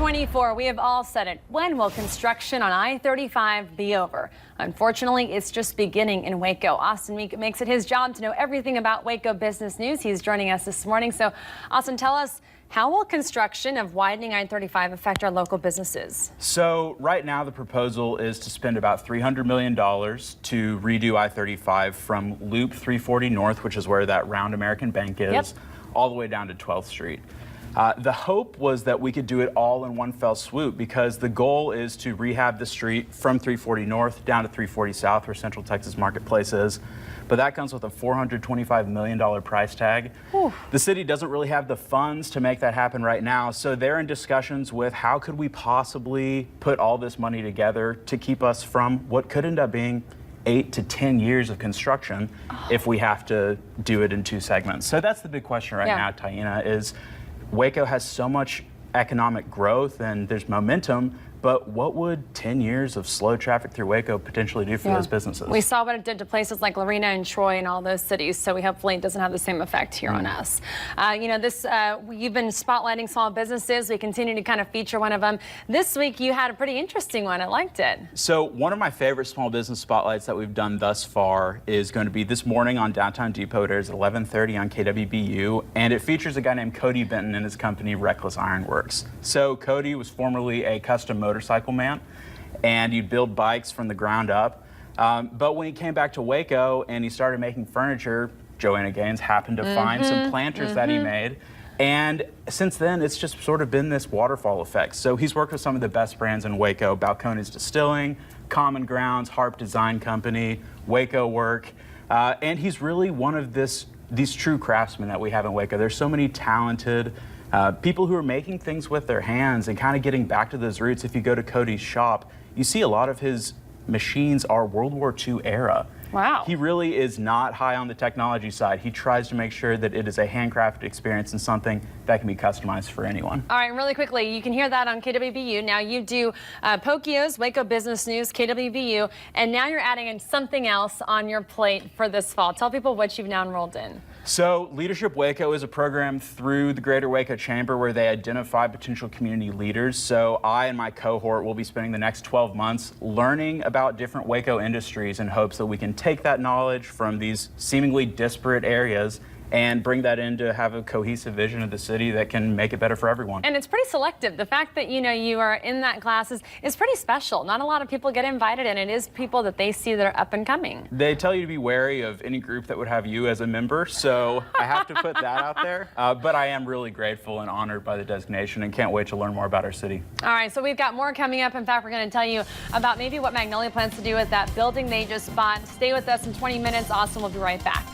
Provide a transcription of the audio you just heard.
2024, we have all said it. When will construction on I-35 be over? Unfortunately, it's just beginning in Waco. Austin Meek makes it his job to know everything about Waco business news. He's joining us this morning. So, Austin, tell us, how will construction of widening I-35 affect our local businesses? So right now the proposal is to spend about $300 million to redo I-35 from Loop 340 North, which is where that Round American Bank is, all the way down to 12th Street. The hope was that we could do it all in one fell swoop, because the goal is to rehab the street from 340 North down to 340 South, where Central Texas Marketplace is. But that comes with a $425 million price tag. Whew. The city doesn't really have the funds to make that happen right now, so they're in discussions with how could we possibly put all this money together to keep us from what could end up being 8 to 10 years of construction if we have to do it in two segments. So that's the big question right now, Taina, is Waco has so much economic growth and there's momentum, but what would 10 years of slow traffic through Waco potentially do for those businesses? We saw what it did to places like Lorena and Troy and all those cities, so hopefully it doesn't have the same effect here on us. You know, you've been spotlighting small businesses. We continue to kind of feature one of them. This week you had a pretty interesting one. I liked it. So one of my favorite small business spotlights that we've done thus far is going to be this morning on Downtown Depot. It airs at 11:30 on KWBU, and it features a guy named Cody Benton and his company Reckless Ironworks. So Cody was formerly a custom motorcycle man, and you'd build bikes from the ground up. But when he came back to Waco and he started making furniture, Joanna Gaines happened to find some planters that he made. And since then, it's just sort of been this waterfall effect. So he's worked with some of the best brands in Waco: Balcones Distilling, Common Grounds, Harp Design Company, Waco Work. And he's really one of these true craftsmen that we have in Waco. There's so many talented people who are making things with their hands and kind of getting back to those roots. If you go to Cody's shop, you see a lot of his machines are World War II era. Wow. He really is not high on the technology side. He tries to make sure that it is a handcrafted experience and something that can be customized for anyone. All right, really quickly, you can hear that on KWBU. Now you do Pokio's, Waco Business News, KWBU, and now you're adding in something else on your plate for this fall. Tell people what you've now enrolled in. So Leadership Waco is a program through the Greater Waco Chamber where they identify potential community leaders. So I and my cohort will be spending the next 12 months learning about different Waco industries in hopes that we can take that knowledge from these seemingly disparate areas and bring that in to have a cohesive vision of the city that can make it better for everyone. And it's pretty selective. The fact that, you know, you are in that class is pretty special. Not a lot of people get invited, and it is people that they see that are up and coming. They tell you to be wary of any group that would have you as a member, so I have to put that out there. But I am really grateful and honored by the designation and can't wait to learn more about our city. All right, so we've got more coming up. In fact, we're going to tell you about maybe what Magnolia plans to do with that building they just bought. Stay with us in 20 minutes. Austin will be right back.